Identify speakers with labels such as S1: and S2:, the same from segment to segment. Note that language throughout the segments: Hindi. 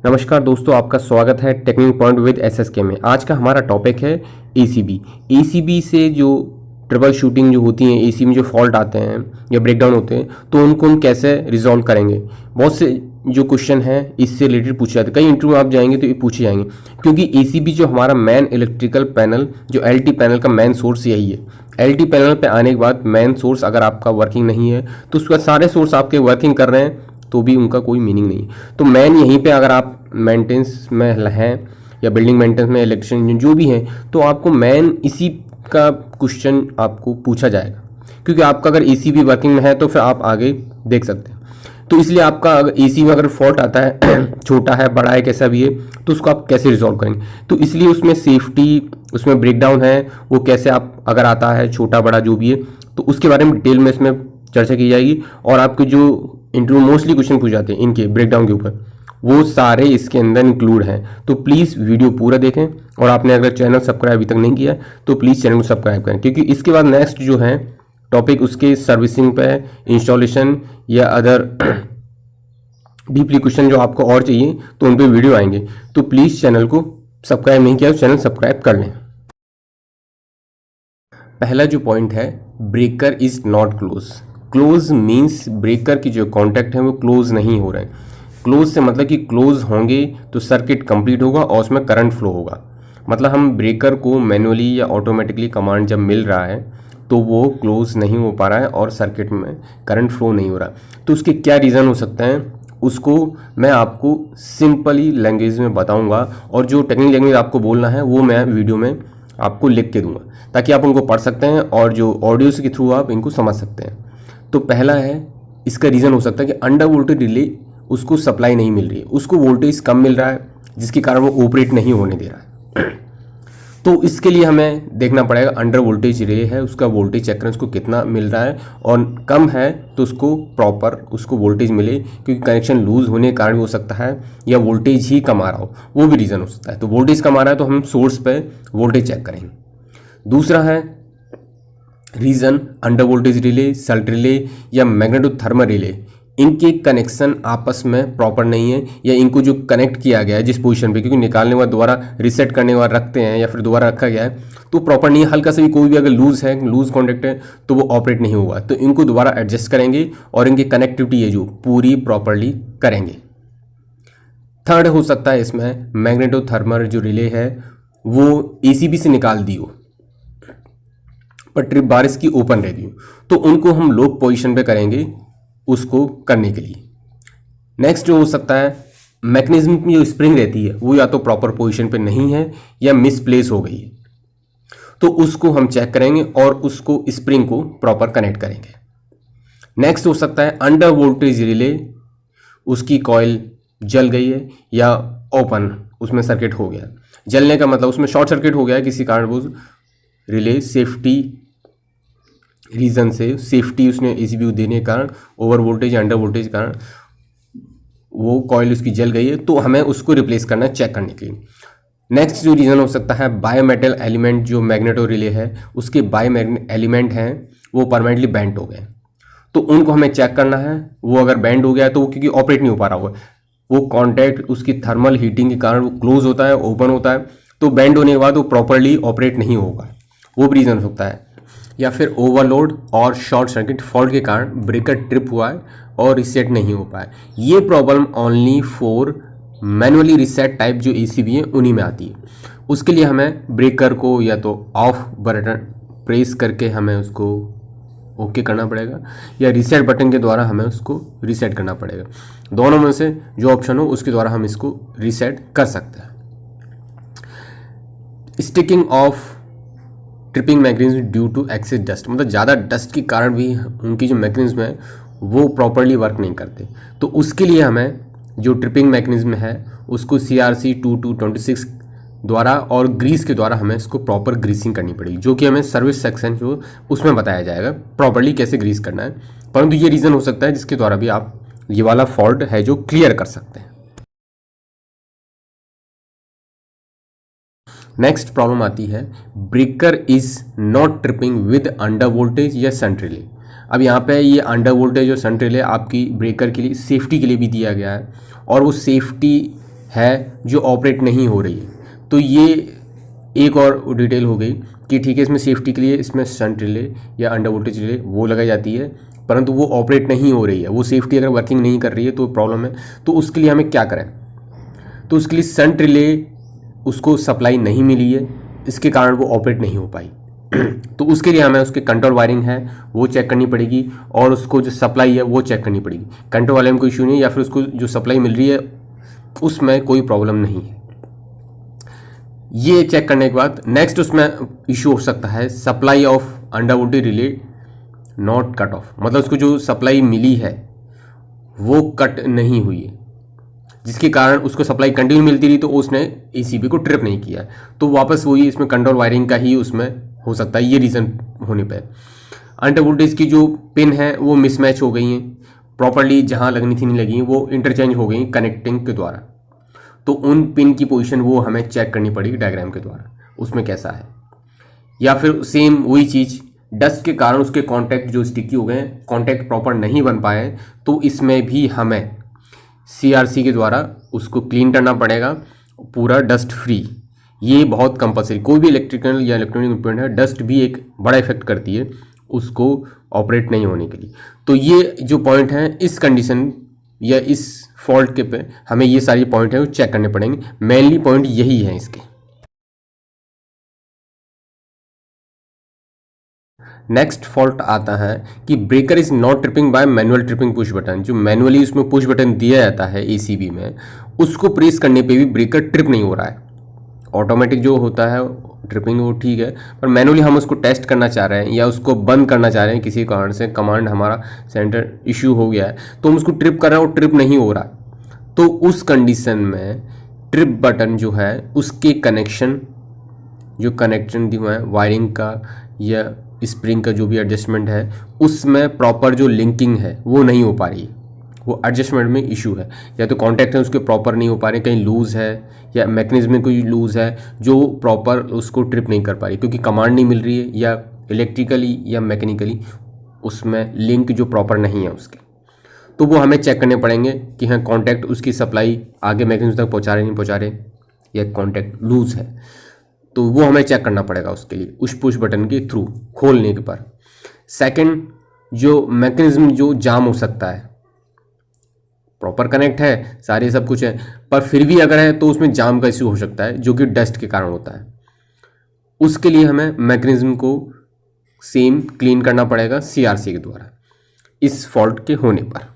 S1: नमस्कार दोस्तों, आपका स्वागत है टेक्निकल पॉइंट विद एसएसके में। आज का हमारा टॉपिक है एसीबी। एसीबी से जो ट्रबल शूटिंग जो होती है, एसी में जो फॉल्ट आते हैं या ब्रेकडाउन होते हैं, तो उनको हम कैसे रिजॉल्व करेंगे। बहुत से जो क्वेश्चन है इससे रिलेटेड पूछे जाते हैं। कई इंटरव्यू आप जाएंगे तो ये पूछे जाएंगे, क्योंकि एसीबी जो हमारा मेन इलेक्ट्रिकल पैनल, जो एलटी पैनल का मेन सोर्स यही है। एलटी पैनल पे आने के बाद मेन सोर्स अगर आपका वर्किंग नहीं है तो उसके बाद सारे सोर्स आपके वर्किंग कर रहे हैं तो भी उनका कोई मीनिंग नहीं है। तो मेन यहीं पे अगर आप मेंटेनेंस में हैं या बिल्डिंग मेंटेनेंस में, इलेक्ट्रिशियन जो भी हैं, तो आपको मेन इसी का क्वेश्चन आपको पूछा जाएगा। क्योंकि आपका अगर एसी भी वर्किंग में है तो फिर आप आगे देख सकते हैं। तो इसलिए आपका अगर एसी में अगर फॉल्ट आता है छोटा है बड़ा है कैसा भी है, तो उसको आप कैसे रिजॉल्व करेंगे। तो इसलिए उसमें सेफ्टी, उसमें ब्रेकडाउन है वो कैसे आप अगर आता है छोटा बड़ा जो भी है, तो उसके बारे में डिटेल में इसमें चर्चा की जाएगी। और आपके जो इंटरव्यू मोस्टली क्वेश्चन पूछ जाते हैं इनके ब्रेकडाउन के ऊपर, वो सारे इसके अंदर इंक्लूड हैं। तो प्लीज़ वीडियो पूरा देखें, और आपने अगर चैनल सब्सक्राइब अभी तक नहीं किया तो प्लीज़ चैनल को सब्सक्राइब करें, क्योंकि इसके बाद नेक्स्ट जो है टॉपिक उसके सर्विसिंग पे, इंस्टॉलेशन या अदर डीपली क्वेश्चन जो आपको और चाहिए तो उन पर वीडियो आएंगे। तो प्लीज़ चैनल को सब्सक्राइब नहीं किया तो चैनल सब्सक्राइब कर लें। पहला जो पॉइंट है, breaker is not close. Close means breaker की जो कॉन्टैक्ट है वो क्लोज नहीं हो रहे हैं। क्लोज से मतलब कि क्लोज होंगे तो सर्किट कंप्लीट होगा और उसमें करंट फ्लो होगा। मतलब हम ब्रेकर को मैनुअली या ऑटोमेटिकली कमांड जब मिल रहा है तो वो क्लोज नहीं हो पा रहा है और सर्किट में करंट फ्लो नहीं हो रहा। तो उसके क्या रीज़न हो सकते हैं उसको मैं आपको सिंपली लैंग्वेज में बताऊंगा, और जो टेक्निकल लैंग्वेज आपको बोलना है वो मैं वीडियो में आपको लिख के दूंगा ताकि आप उनको पढ़ सकते हैं और जो ऑडियोज के थ्रू आप इनको समझ सकते हैं। तो पहला है, इसका रीज़न हो सकता है कि अंडर वोल्टेज रिले उसको सप्लाई नहीं मिल रही है, उसको वोल्टेज कम मिल रहा है जिसके कारण वो ऑपरेट नहीं होने दे रहा है। तो इसके लिए हमें देखना पड़ेगा अंडर वोल्टेज रिले है उसका वोल्टेज चेक करें उसको कितना मिल रहा है, और कम है तो उसको प्रॉपर उसको वोल्टेज मिले, क्योंकि कनेक्शन लूज होने के कारण भी हो सकता है या वोल्टेज ही कम आ रहा हो, वो भी रीज़न हो सकता है। तो वोल्टेज कम आ रहा है तो हम सोर्स पे वोल्टेज चेक करेंगे। दूसरा है reason, under voltage relay, Salt relay या मैग्नेटोथर्मल रिले, इनके कनेक्शन आपस में प्रॉपर नहीं है, या इनको जो कनेक्ट किया गया है जिस पोजीशन पे, क्योंकि निकालने के बाद दोबारा रिसेट करने के बाद रखते हैं या फिर दोबारा रखा गया है तो प्रॉपर नहीं है। हल्का सा भी कोई भी अगर लूज है, लूज कॉन्टैक्ट है तो वो ऑपरेट नहीं होगा। तो इनको दोबारा एडजस्ट करेंगे और इनकी कनेक्टिविटी है जो पूरी प्रॉपरली करेंगे। थर्ड हो सकता है इसमें मैग्नेटोथर्मल जो रिले है वो एसीबी से निकाल दी हो पर ट्रिप बार इसकी ओपन रहती हो, तो उनको हम लो पोजीशन पे करेंगे उसको करने के लिए। नेक्स्ट जो हो सकता है, मैकेनिज्म की जो स्प्रिंग रहती है वो या तो प्रॉपर पोजीशन पे नहीं है या मिसप्लेस हो गई है, तो उसको हम चेक करेंगे और उसको स्प्रिंग को प्रॉपर कनेक्ट करेंगे। नेक्स्ट हो सकता है अंडर वोल्टेज रिले, उसकी कॉइल जल गई है या ओपन उसमें सर्किट हो गया। जलने का मतलब उसमें शॉर्ट सर्किट हो गया है किसी कारण, वो रिले सेफ्टी रीज़न से, सेफ्टी उसने एसीबी देने के कारण, ओवर वोल्टेज अंडर वोल्टेज के कारण वो कॉइल उसकी जल गई है, तो हमें उसको रिप्लेस करना है चेक करने के लिए। नेक्स्ट जो रीज़न हो सकता है, बायोमेटल एलिमेंट जो मैग्नेटो रिले है उसके बायोमेग्नेट एलिमेंट हैं वो परमानेंटली बेंड हो गए, तो उनको हमें चेक करना है। वो अगर बेंड हो गया है तो वो क्योंकि ऑपरेट नहीं हो पा रहा होगा, वो कॉन्टैक्ट उसकी थर्मल हीटिंग के कारण वो क्लोज होता है, ओपन होता है, तो बेंड होने के बाद वो प्रॉपरली ऑपरेट नहीं होगा, वो भी रीज़न हो सकता है। या फिर ओवरलोड और शॉर्ट सर्किट फॉल्ट के कारण ब्रेकर ट्रिप हुआ है और रिसेट नहीं हो पाया। ये problem only for manually reset type जो एसीबी है उन्हीं में आती है। उसके लिए हमें ब्रेकर को या तो ऑफ बटन प्रेस करके हमें उसको ओके करना पड़ेगा, या रिसेट बटन के द्वारा हमें उसको रिसेट करना पड़ेगा। दोनों में से जो ऑप्शन हो उसके द्वारा हम इसको रिसेट कर सकते हैं। Sticking of tripping mechanism due to excess dust, मतलब ज़्यादा डस्ट के कारण भी उनकी जो मैकेनिज्म है वो प्रॉपरली वर्क नहीं करते। तो उसके लिए हमें जो ट्रिपिंग मैकेनिज्म है उसको CRC 2226 द्वारा और ग्रीस के द्वारा हमें इसको प्रॉपर ग्रीसिंग करनी पड़ेगी, जो कि हमें सर्विस सेक्शन जो उसमें बताया जाएगा प्रॉपरली कैसे ग्रीस करना है। परंतु ये रीज़न हो सकता है जिसके द्वारा भी आप ये वाला फॉल्ट है जो क्लियर कर सकते हैं। नेक्स्ट प्रॉब्लम आती है, breaker is not tripping with under voltage या शंट रिले। अब यहाँ पे ये अंडर वोल्टेज और शंट रिले आपकी ब्रेकर के लिए सेफ्टी के लिए भी दिया गया है, और वो सेफ्टी है जो ऑपरेट नहीं हो रही है। तो ये एक और डिटेल हो गई कि ठीक है, इसमें सेफ्टी के लिए इसमें शंट रिले या अंडर वोल्टेज रिले वो लगाई जाती है, परंतु वो ऑपरेट नहीं हो रही है, वो सेफ्टी अगर वर्किंग नहीं कर रही है तो प्रॉब्लम है। तो उसके लिए हमें क्या करें? तो उसके लिए शंट रिले उसको सप्लाई नहीं मिली है, इसके कारण वो ऑपरेट नहीं हो पाई। तो उसके लिए हमें उसके कंट्रोल वायरिंग है वो चेक करनी पड़ेगी, और उसको जो सप्लाई है वो चेक करनी पड़ेगी। कंट्रोल वायरिंग में कोई इशू नहीं है, या फिर उसको जो सप्लाई मिल रही है उसमें कोई प्रॉब्लम नहीं है। ये चेक करने के बाद नेक्स्ट उसमें इशू हो सकता है supply of under voltage relay not cut off, मतलब उसको जो सप्लाई मिली है वो कट नहीं हुई है, जिसके कारण उसको सप्लाई कंटिन्यू मिलती रही, तो उसने एसीबी को ट्रिप नहीं किया। तो वापस वही इसमें कंट्रोल वायरिंग का ही उसमें हो सकता है, ये रीज़न होने पे। अंडर वोल्टेज की जो पिन है वो मिसमैच हो गई हैं, प्रॉपर्ली जहाँ लगनी थी नहीं लगी, वो इंटरचेंज हो गई कनेक्टिंग के द्वारा। तो उन पिन की पोजीशन वो हमें चेक करनी पड़ेगी डायग्राम के द्वारा, उसमें कैसा है। या फिर सेम वही चीज़, डस्ट के कारण उसके कॉन्टैक्ट जो स्टिकी हो गए, कॉन्टैक्ट प्रॉपर नहीं बन पाए, तो इसमें भी हमें सीआरसी के द्वारा उसको क्लीन करना पड़ेगा पूरा डस्ट फ्री। ये बहुत कंपलसरी, कोई भी इलेक्ट्रिकल या इलेक्ट्रॉनिक इक्विपमेंट है, डस्ट भी एक बड़ा इफेक्ट करती है उसको ऑपरेट नहीं होने के लिए। तो ये जो पॉइंट हैं इस कंडीशन या इस फॉल्ट के पे हमें ये सारी पॉइंट है वो चेक करने पड़ेंगे। मेनली पॉइंट यही है इसके। नेक्स्ट फॉल्ट आता है कि breaker is not tripping bye manual tripping push button. जो मैनुअली उसमें पुश बटन दिया जाता है एसीबी में, उसको प्रेस करने पे भी ब्रेकर ट्रिप नहीं हो रहा है। ऑटोमेटिक जो होता है ट्रिपिंग वो ठीक है, पर मैनुअली हम उसको टेस्ट करना चाह रहे हैं या उसको बंद करना चाह रहे हैं, किसी कारण से कमांड हमारा सेंटर इश्यू हो गया है, तो हम उसको ट्रिप कर रहे हैं और ट्रिप नहीं हो रहा है। तो उस कंडीशन में ट्रिप बटन जो है उसके कनेक्शन दिए हैं वायरिंग का या स्प्रिंग का जो भी एडजस्टमेंट है, उसमें प्रॉपर जो लिंकिंग है वो नहीं हो पा रही है, वो एडजस्टमेंट में इशू है। या तो कॉन्टैक्ट है उसके प्रॉपर नहीं हो पा रहे, कहीं लूज़ है या मैकेनिज्म में कोई लूज़ है जो प्रॉपर उसको ट्रिप नहीं कर पा रही, क्योंकि कमांड नहीं मिल रही है या इलेक्ट्रिकली या मैकेनिकली उसमें लिंक जो प्रॉपर नहीं है उसके। तो वो हमें चेक करने पड़ेंगे कि हाँ कॉन्टैक्ट उसकी सप्लाई आगे मैकेनिज्म तक पहुँचा रहे नहीं पहुँचा रहे, या कॉन्टैक्ट लूज़ है, तो वो हमें चेक करना पड़ेगा उसके लिए उस पुश बटन के थ्रू खोलने के पर। सेकंड, जो मैकेनिज्म जो जाम हो सकता है, प्रॉपर कनेक्ट है सारे सब कुछ है, पर फिर भी अगर है तो उसमें जाम का इश्यू हो सकता है जो कि डस्ट के कारण होता है। उसके लिए हमें मैकेनिज्म को सेम क्लीन करना पड़ेगा सीआरसी के द्वारा इस फॉल्ट के होने पर।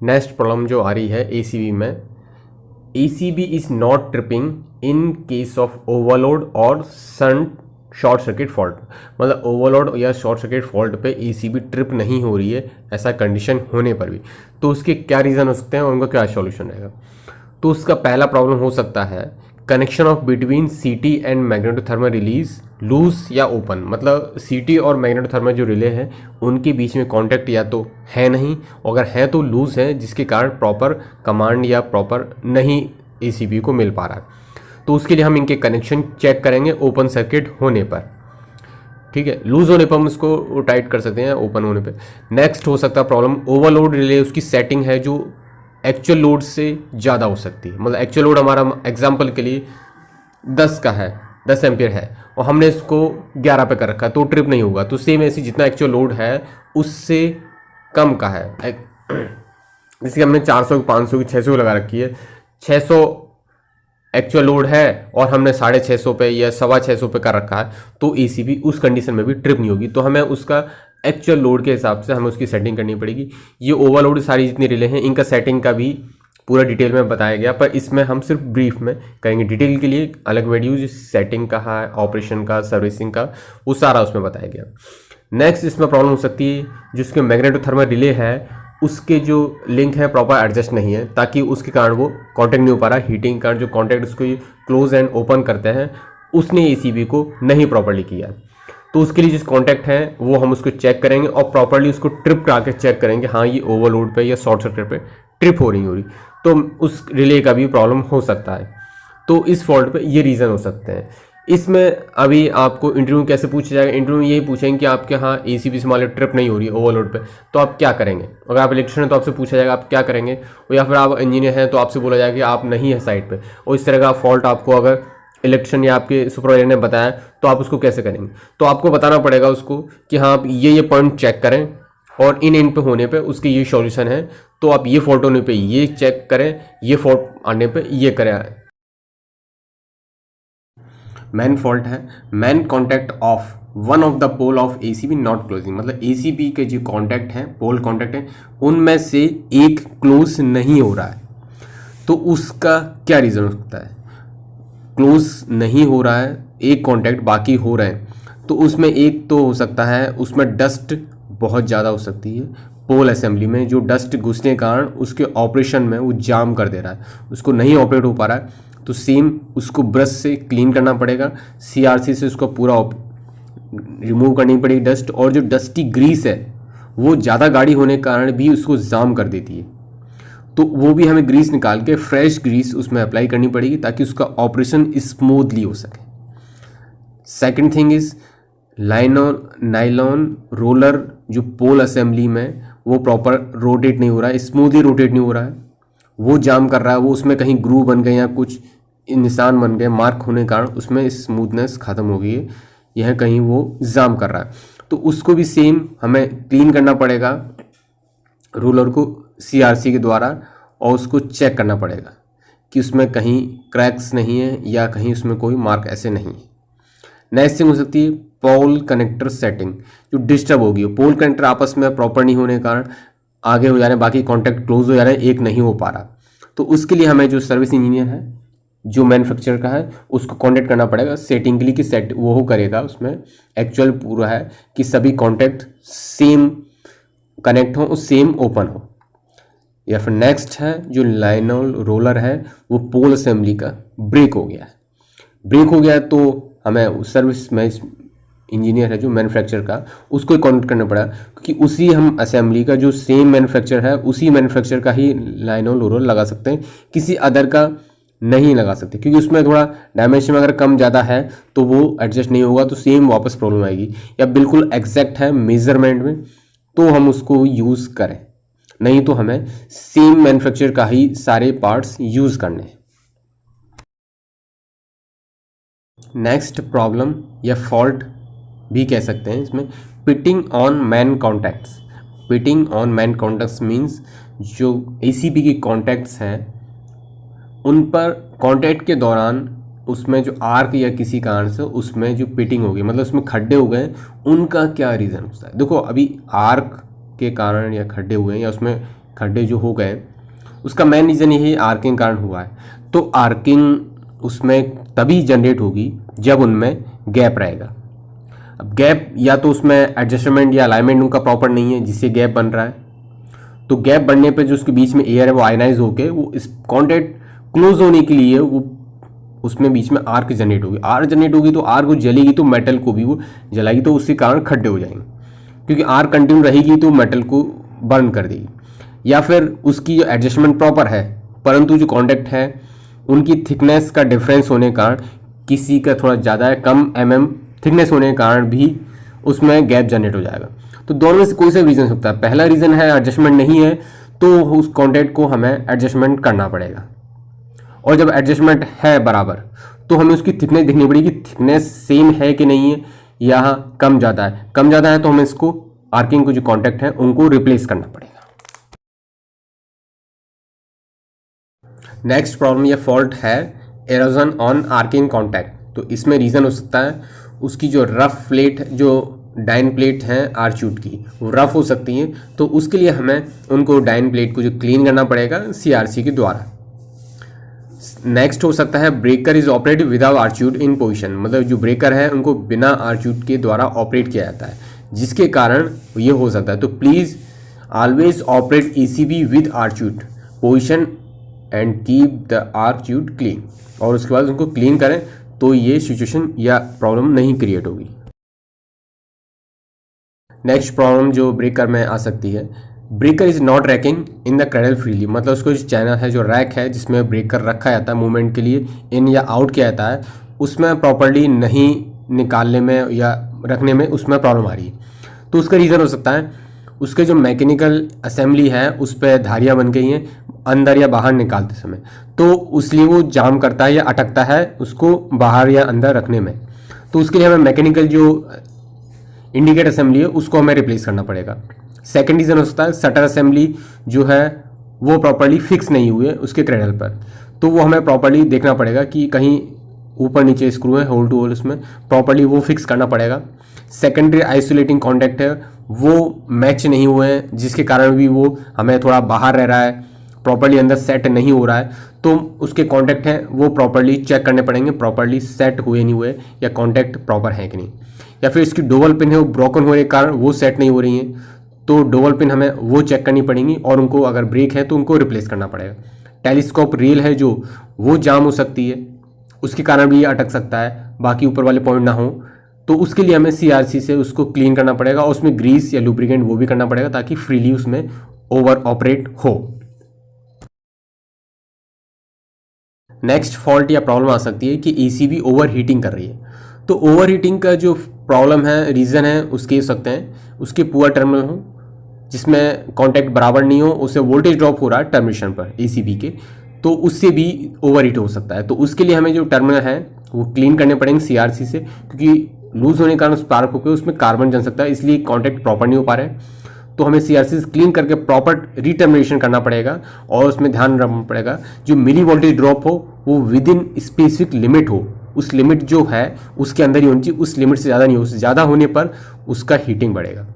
S1: नेक्स्ट प्रॉब्लम जो आ रही है एसीबी में, ACB is not tripping in case of overload और शॉर्ट सर्किट फॉल्ट। मतलब ओवरलोड या शॉर्ट सर्किट फॉल्ट पे ACB ट्रिप नहीं हो रही है, ऐसा कंडीशन होने पर भी। तो उसके क्या रीज़न हो सकते हैं और उनका क्या सॉल्यूशन रहेगा? तो उसका पहला प्रॉब्लम हो सकता है connection off between CT and magnetothermal release loose या ओपन। मतलब CT और मैग्नेटोथर्मल जो रिले हैं उनके बीच में कॉन्टैक्ट या तो है नहीं, अगर है तो लूज है, जिसके कारण प्रॉपर कमांड या प्रॉपर नहीं ACB को मिल पा रहा है। तो उसके लिए हम इनके कनेक्शन चेक करेंगे ओपन सर्किट होने पर। ठीक है, लूज होने पर हम इसको टाइट कर सकते हैं, ओपन होने पे। नेक्स्ट हो सकता है प्रॉब्लम ओवरलोड रिले, उसकी सेटिंग है जो एक्चुअल लोड से ज़्यादा हो सकती है। मतलब एक्चुअल लोड हमारा एग्जांपल के लिए 10 का है, 10 एम्पियर है, और हमने इसको 11 पे कर रखा है, तो ट्रिप नहीं होगा। तो सेम ऐसी जितना एक्चुअल लोड है उससे कम का है, जैसे हमने 400 की 500 की 600 लगा रखी है, 600 एक्चुअल लोड है और हमने 650 पे या 625 पे कर रखा है, तो ACB उस कंडीशन में भी ट्रिप नहीं होगी। तो हमें उसका एक्चुअल लोड के हिसाब से हमें उसकी सेटिंग करनी पड़ेगी। ये ओवरलोड सारी जितनी रिले हैं इनका सेटिंग का भी पूरा डिटेल में बताया गया, पर इसमें हम सिर्फ ब्रीफ में करेंगे। डिटेल के लिए अलग वीडियो जो सेटिंग का है, ऑपरेशन का, सर्विसिंग का, वो सारा उसमें बताया गया। नेक्स्ट इसमें प्रॉब्लम हो सकती है जिसके मैग्नेटोथर्मल रिले है उसके जो लिंक है प्रॉपर एडजस्ट नहीं है, ताकि उसके कारण वो कॉन्टैक्ट नहीं हो पा रहा। हीटिंग कारण जो कॉन्टैक्ट उसको क्लोज एंड ओपन करते हैं उसने ACB को नहीं प्रॉपरली किया। तो उसके लिए जिस कॉन्टैक्ट है वो हम उसको चेक करेंगे और प्रॉपरली उसको ट्रिप करा के चेक करेंगे, हाँ ये ओवरलोड पे या शॉर्ट सर्किट पे ट्रिप हो रही, तो उस रिले का भी प्रॉब्लम हो सकता है। तो इस फॉल्ट पे ये रीज़न हो सकते हैं इसमें अभी आपको इंटरव्यू कैसे पूछा जाएगा, इंटरव्यू में यही पूछेंगे कि आपके यहाँ एसीबी से मान लो ट्रिप नहीं हो रही है ओवरलोड पे, तो आप क्या करेंगे। अगर आप इलेक्ट्रिशियन हैं तो आपसे पूछा जाएगा आप क्या करेंगे, और या फिर आप इंजीनियर हैं तो आपसे बोला जाएगा कि आप नहीं है साइट पे, और इस तरह का फॉल्ट आपको अगर इलेक्ट्रिशियन या आपके सुपरवाइजर ने बताया तो आप उसको कैसे करेंगे। तो आपको बताना पड़ेगा उसको कि हाँ आप ये पॉइंट चेक करें और इन पे होने पे उसके ये सॉल्यूशन है, तो आप ये फॉल्ट होने पे ये चेक करें, ये फॉल्ट आने पे ये करें। मैन फॉल्ट है main contact of one of the pole of ACB not closing, मतलब एसीबी के जो कॉन्टैक्ट हैं पोल कॉन्टैक्ट हैं उनमें से एक क्लोज नहीं हो रहा है। तो उसका क्या रीज़न हो सकता है। क्लोज नहीं हो रहा है एक कॉन्टैक्ट, बाकी हो रहे हैं, तो उसमें एक तो हो सकता है उसमें डस्ट बहुत ज़्यादा हो सकती है पोल असेंबली में, जो डस्ट घुसने के कारण उसके ऑपरेशन में वो जाम कर दे रहा है, उसको नहीं ऑपरेट हो पा रहा है। तो सेम उसको ब्रश से क्लीन करना पड़ेगा, सीआरसी से उसको पूरा रिमूव करनी पड़ेगी डस्ट, और जो डस्टी ग्रीस है वो ज़्यादा गाढ़ी होने के कारण भी उसको जाम कर देती है, तो वो भी हमें ग्रीस निकाल के फ्रेश ग्रीस उसमें अप्लाई करनी पड़ेगी ताकि उसका ऑपरेशन स्मूथली हो सके। Second thing is nylon roller जो पोल असेंबली में वो प्रॉपर रोटेट नहीं हो रहा है, स्मूथली रोटेट नहीं हो रहा है, वो जाम कर रहा है, वो उसमें कहीं ग्रूव बन गए या कुछ निशान बन गए, मार्क होने के कारण उसमें स्मूथनेस ख़त्म हो गई है, यह कहीं वो जाम कर रहा है। तो उसको भी सेम हमें क्लीन करना पड़ेगा रोलर को सीआरसी के द्वारा, और उसको चेक करना पड़ेगा कि उसमें कहीं क्रैक्स नहीं है या कहीं उसमें कोई मार्क ऐसे नहीं है। नेक्स्ट थिंग हो सकती है पोल कनेक्टर सेटिंग, जो डिस्टर्ब होगी, पोल कनेक्टर आपस में प्रॉपर नहीं होने के कारण आगे हो जा रहे हैं, बाकी कॉन्टैक्ट क्लोज हो जा रहे हैं, एक नहीं हो पा रहा। तो उसके लिए हमें जो सर्विस इंजीनियर है जो मैन्युफैक्चरर का है उसको कॉन्टैक्ट करना पड़ेगा सेटिंग के लिए, कि सेट वो करेगा उसमें एक्चुअल पूरा है कि सभी कॉन्टैक्ट सेम कनेक्ट हो, सेम ओपन हो। या फिर नेक्स्ट है जो लाइनल रोलर है वो पोल असेंबली का ब्रेक हो गया है, ब्रेक हो गया है तो हमें सर्विस में इंजीनियर है जो मैन्युफैक्चर का उसको कॉन्टेक्ट करना पड़ा, क्योंकि उसी हम असेंबली का जो सेम मैन्युफैक्चर है उसी मैन्युफैक्चर का ही लाइनल रोलर लगा सकते हैं, किसी अदर का नहीं लगा सकते, क्योंकि उसमें थोड़ा डायमेंशन अगर कम ज़्यादा है तो वो एडजस्ट नहीं होगा, तो सेम वापस प्रॉब्लम आएगी। या बिल्कुल एग्जैक्ट है मेजरमेंट में तो हम उसको यूज़ करें, नहीं तो हमें सेम मैन्युफैक्चर का ही सारे पार्ट्स यूज़ करने हैं। नेक्स्ट प्रॉब्लम या फॉल्ट भी कह सकते हैं इसमें pitting on man contacts. Pitting on man contacts means जो एसीबी के कॉन्टैक्ट्स हैं उन पर कॉन्टैक्ट के दौरान उसमें जो आर्क या किसी कारण से उसमें जो पिटिंग हो गई, मतलब उसमें खड्डे हो गए, उनका क्या रीज़न होता है। देखो अभी आर्क के कारण या खड्डे हुए या उसमें खड्डे जो हो गए उसका मेन रीज़न यही आर्किंग कारण हुआ है। तो आर्किंग उसमें तभी जनरेट होगी जब उनमें गैप रहेगा। अब गैप या तो उसमें एडजस्टमेंट या अलाइनमेंट उनका प्रॉपर नहीं है जिससे गैप बन रहा है, तो गैप बनने पे जो उसके बीच में एयर है वो आयनाइज होकर वो इस कॉन्टैक्ट क्लोज होने के लिए वो उसमें बीच में आर्क जनरेट होगी, आर्क जनरेट होगी तो आर्क वो जलेगी तो मेटल को भी वो जलाएगी, तो उसके कारण खड्डे हो जाएंगे, क्योंकि आर्क कंटिन्यू रहेगी तो मेटल को बर्न कर देगी। या फिर उसकी जो एडजस्टमेंट प्रॉपर है परंतु जो कॉन्टैक्ट है उनकी थिकनेस का डिफरेंस होने के कारण, किसी का थोड़ा ज़्यादा है कम थिकनेस होने के कारण भी उसमें गैप जनरेट हो जाएगा। तो दोनों में से कोई सा रीज़न हो सकता है। पहला रीज़न है एडजस्टमेंट नहीं है तो उस कॉन्टैक्ट को हमें एडजस्टमेंट करना पड़ेगा, और जब एडजस्टमेंट है बराबर तो हमें उसकी थिकनेस देखनी पड़ेगी, थिकनेस सेम है कि नहीं है या कम ज़्यादा है। कम ज़्यादा है तो हमें इसको आर्किंग को जो कॉन्टैक्ट है उनको रिप्लेस करना पड़ेगा। नेक्स्ट प्रॉब्लम या फॉल्ट है एरोजन ऑन आर्किंग कॉन्टैक्ट। तो इसमें रीज़न हो सकता है उसकी जो रफ प्लेट जो डाइन प्लेट हैं आर्चूट की वो रफ हो सकती हैं, तो उसके लिए हमें उनको डाइन प्लेट को जो क्लीन करना पड़ेगा सीआरसी के द्वारा। नेक्स्ट हो सकता है breaker is operate without arc chute in position, मतलब जो ब्रेकर है उनको बिना आर्च्यूट के द्वारा ऑपरेट किया जाता है जिसके कारण ये हो सकता है। तो please always operate ECB with arc chute position and keep the arc chute clean, और उसके बाद उनको क्लीन करें तो ये सिचुएशन या प्रॉब्लम नहीं क्रिएट होगी। नेक्स्ट प्रॉब्लम जो ब्रेकर में आ सकती है, breaker is not ranking in the cradle freely, मतलब उसको जो चैनल है जो रैक है जिसमें ब्रेकर रखा जाता है मूवमेंट के लिए इन या आउट किया जाता है, उसमें प्रॉपर्ली नहीं निकालने में या रखने में उसमें प्रॉब्लम आ रही है। तो उसका रीज़न हो सकता है उसके जो मैकेनिकल असेंबली है उस पर धारियाँ बन गई हैं अंदर या बाहर निकालते समय, तो इसलिए वो जाम करता है या अटकता है उसको बाहर या अंदर रखने में। तो उसके लिए हमें मैकेनिकल जो इंडिकेटर असेंबली है उसको हमें रिप्लेस करना पड़ेगा। सेकंड रीज़न हो सकता है शटर असेंबली जो है वो प्रॉपर्ली फिक्स नहीं हुए उसके क्रेडल पर, तो वो हमें प्रॉपर्ली देखना पड़ेगा कि कहीं ऊपर नीचे स्क्रू है होल टू होल, उसमें प्रॉपर्ली वो फिक्स करना पड़ेगा। सेकेंडरी आइसोलेटिंग कॉन्टैक्ट है वो मैच नहीं हुए हैं जिसके कारण भी वो हमें थोड़ा बाहर रह रहा है, प्रॉपर्ली अंदर सेट नहीं हो रहा है, तो उसके कॉन्टैक्ट हैं वो प्रॉपर्ली चेक करने पड़ेंगे, प्रॉपर्ली सेट हुए नहीं हुए या कॉन्टैक्ट प्रॉपर है कि नहीं। या फिर इसकी डोवल पिन है वो ब्रोकन होने के कारण वो सेट नहीं हो रही हैं, तो डोवल पिन हमें वो चेक करनी पड़ेंगी और उनको अगर ब्रेक है तो उनको रिप्लेस करना पड़ेगा। टेलीस्कोप रेल है जो वो जाम हो सकती है, उसके कारण भी ये अटक सकता है, बाकी ऊपर वाले पॉइंट ना हो, तो उसके लिए हमें CRC से उसको क्लीन करना पड़ेगा और उसमें ग्रीस या लुब्रिकेंट वो भी करना पड़ेगा ताकि फ्रीली उसमें ओवर ऑपरेट हो। नेक्स्ट फॉल्ट या प्रॉब्लम आ सकती है कि ACB ओवर हीटिंग कर रही है। तो ओवर हीटिंग का जो प्रॉब्लम है रीज़न है उसके हो सकते हैं उसके पुअर टर्मिनल हो जिसमें कॉन्टैक्ट बराबर नहीं हो, उससे वोल्टेज ड्रॉप हो रहा है टर्मिनेशन पर ACB के, तो उससे भी ओवर हीट हो सकता है। तो उसके लिए हमें जो टर्मिनल है वो क्लीन करने पड़ेंगे CRC से, क्योंकि लूज होने के कारण स्पार्क होकर उसमें कार्बन जम सकता है, इसलिए कॉन्टैक्ट प्रॉपर नहीं हो पा रहे हैं। तो हमें CRC से क्लीन करके प्रॉपर रिटर्मिनेशन करना पड़ेगा और उसमें ध्यान रखना पड़ेगा जो मिली वोल्टेज ड्रॉप हो वो विद इन स्पेसिफिक लिमिट हो, उस लिमिट जो है उसके अंदर ही होनी चाहिए, उस लिमिट से ज़्यादा नहीं हो, उससे ज़्यादा होने पर उसका हीटिंग बढ़ेगा।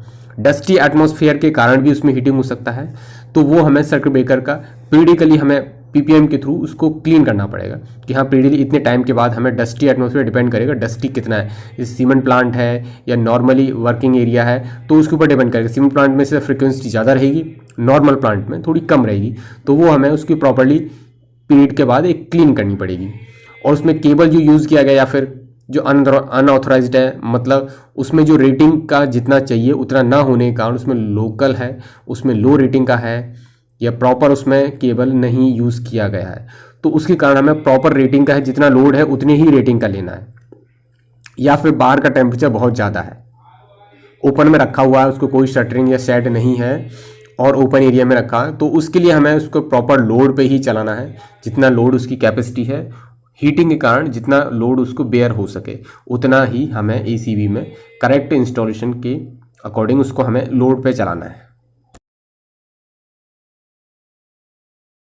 S1: डस्टी एटमॉस्फेयर के कारण भी उसमें हीटिंग हो सकता है, तो वो हमें सर्किट ब्रेकर का पीरियडिकली हमें PPM के थ्रू उसको क्लीन करना पड़ेगा कि हाँ पीरियडली इतने टाइम के बाद हमें डस्टी एटमॉस्फेयर डिपेंड करेगा डस्टी कितना है, जैसे सीमेंट प्लांट है या नॉर्मली वर्किंग एरिया है तो उसके ऊपर डिपेंड करेगा। सीमेंट प्लांट में से फ्रिक्वेंसी ज़्यादा रहेगी, नॉर्मल प्लांट में थोड़ी कम रहेगी, तो वो हमें उसकी प्रॉपर्ली पीरियड के बाद एक क्लीन करनी पड़ेगी। और उसमें केबल जो यूज़ किया गया या फिर जो अनऑथराइज्ड है, मतलब उसमें जो रेटिंग का जितना चाहिए उतना ना होने के कारण उसमें लोकल है, उसमें लो रेटिंग का है या प्रॉपर उसमें केबल नहीं यूज़ किया गया है, तो उसके कारण हमें प्रॉपर रेटिंग का है जितना लोड है उतनी ही रेटिंग का लेना है। या फिर बाहर का टेम्परेचर बहुत ज़्यादा है, ओपन में रखा हुआ है, उसको कोई शटरिंग या शेड नहीं है और ओपन एरिया में रखा है, तो उसके लिए हमें उसको प्रॉपर लोड पे ही चलाना है, जितना लोड उसकी कैपेसिटी है, हीटिंग के कारण जितना लोड उसको बेयर हो सके उतना ही हमें ACB में करेक्ट इंस्टॉलेशन के अकॉर्डिंग उसको हमें लोड पे चलाना है।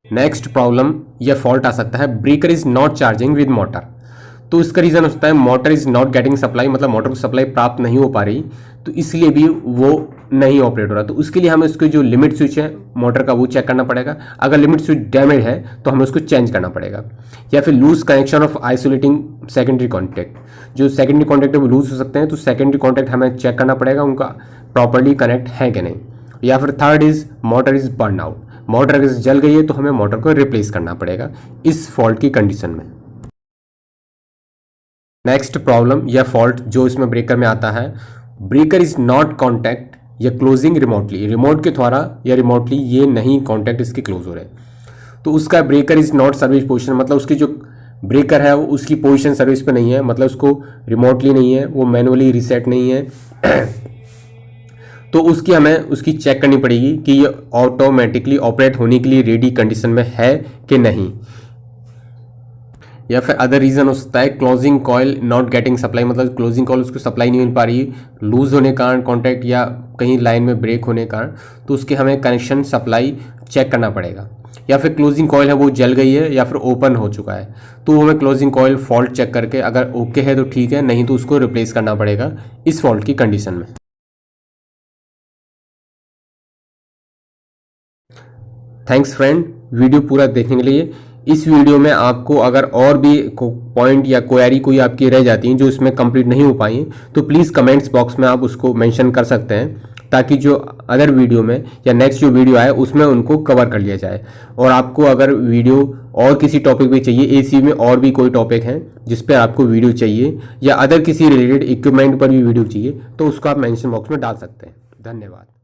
S1: नेक्स्ट प्रॉब्लम या फॉल्ट आ सकता है breaker is not charging with motor. तो इसका रीज़न हो सकता है motor is not getting supply, मतलब मोटर को सप्लाई प्राप्त नहीं हो पा रही, तो इसलिए भी वो नहीं ऑपरेट हो रहा। तो उसके लिए हमें उसके जो लिमिट स्विच है मोटर का वो चेक करना पड़ेगा, अगर लिमिट स्विच डैमेज है तो हमें उसको चेंज करना पड़ेगा। या फिर loose connection of isolating secondary contact, जो सेकेंडरी कॉन्टैक्ट है वो लूज हो सकते हैं, तो सेकेंडरी कॉन्टैक्ट हमें चेक करना पड़ेगा उनका प्रॉपर्ली कनेक्ट है कि नहीं। या फिर third is motor is burn out, motor अगर जल गई है तो हमें मोटर को रिप्लेस करना पड़ेगा इस फॉल्ट की कंडीशन में। नेक्स्ट प्रॉब्लम या फॉल्ट जो इसमें ब्रेकर में आता है, ब्रेकर इज नॉट कॉन्टैक्ट या क्लोजिंग रिमोटली, रिमोट के द्वारा या रिमोटली ये नहीं कॉन्टैक्ट इसके क्लोज हो रहे, तो उसका breaker is not service position, मतलब उसकी जो ब्रेकर है वो उसकी पोजीशन सर्विस पे नहीं है, मतलब उसको रिमोटली नहीं है, वो मैनुअली रीसेट नहीं है तो उसकी हमें उसकी चेक करनी पड़ेगी कि ये ऑटोमेटिकली ऑपरेट होने के लिए रेडी कंडीशन में है कि नहीं। या फिर अदर रीज़न हो सकता है closing coil not getting supply, मतलब क्लोजिंग कॉयल उसको सप्लाई नहीं मिल पा रही, लूज होने के कारण कॉन्टैक्ट या कहीं लाइन में ब्रेक होने के कारण, तो उसके हमें कनेक्शन सप्लाई चेक करना पड़ेगा। या फिर क्लोजिंग कॉयल है वो जल गई है या फिर ओपन हो चुका है, तो हमें क्लोजिंग कॉयल फॉल्ट चेक करके अगर ओके है तो ठीक है, नहीं तो उसको रिप्लेस करना पड़ेगा इस फॉल्ट की कंडीशन में। थैंक्स फ्रेंड वीडियो पूरा देखने के लिए। इस वीडियो में आपको अगर और भी पॉइंट या क्वेरी कोई आपकी रह जाती हैं जो इसमें कंप्लीट नहीं हो पाई हैं तो प्लीज़ कमेंट्स बॉक्स में आप उसको मेंशन कर सकते हैं, ताकि जो अदर वीडियो में या नेक्स्ट जो वीडियो आए उसमें उनको कवर कर लिया जाए। और आपको अगर वीडियो और किसी टॉपिक पे चाहिए, AC में और भी कोई टॉपिक हैं जिस पर आपको वीडियो चाहिए या अदर किसी रिलेटेड इक्विपमेंट पर भी वीडियो चाहिए, तो उसको आप मेंशन बॉक्स में डाल सकते हैं। धन्यवाद।